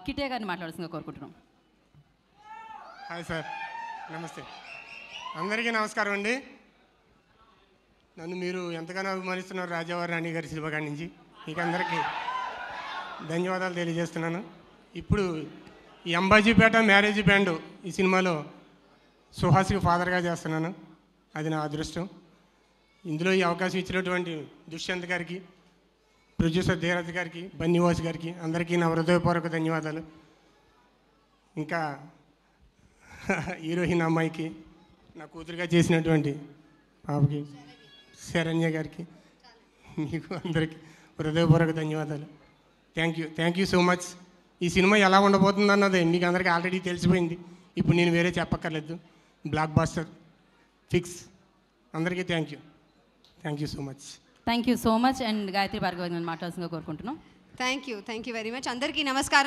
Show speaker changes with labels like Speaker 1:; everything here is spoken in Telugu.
Speaker 1: కిట్టయ్య గారిని మాట్లాడాల్సిందిగా కోరుకుంటున్నాం.
Speaker 2: హాయ్ సార్, నమస్తే. అందరికీ నమస్కారం అండి. నన్ను మీరు ఎంతగానో అభిమానిస్తున్నారు రాజావారి రాణి గారి సినిమా కాడి నుంచి. మీకు అందరికీ ధన్యవాదాలు తెలియజేస్తున్నాను. ఇప్పుడు ఈ అంబాజీపేట మ్యారేజ్ బ్యాండ్ ఈ సినిమాలో సుహాస్కి ఫాదర్గా చేస్తున్నాను. అది నా అదృష్టం. ఇందులో ఈ అవకాశం ఇచ్చినటువంటి దుష్యంత్ గారికి, ప్రొడ్యూసర్ ధీరజ్ గారికి, బన్నీవాస్ గారికి అందరికీ నా హృదయపూర్వక ధన్యవాదాలు. ఇంకా హీరోయిన్ అమ్మాయికి, నా కూతురుగా చేసినటువంటి పాపకి, శరణ్య గారికి, మీకు అందరికీ హృదయపూర్వక ధన్యవాదాలు. Thank you so much. ఈ సినిమా ఎలా ఉండబోతుంది అన్నది మీకు అందరికీ ఆల్రెడీ తెలిసిపోయింది. ఇప్పుడు నేను వేరే చెప్పక్కర్లేదు. Blockbuster fix. అందరికీ thank you so much.
Speaker 1: Thank you so much. And Gayatri Bhargav గారిని మాట్లాడాల్సిందిగా కోరుకుంటున్నాం.
Speaker 3: Thank you very much. అందరికీ నమస్కారం.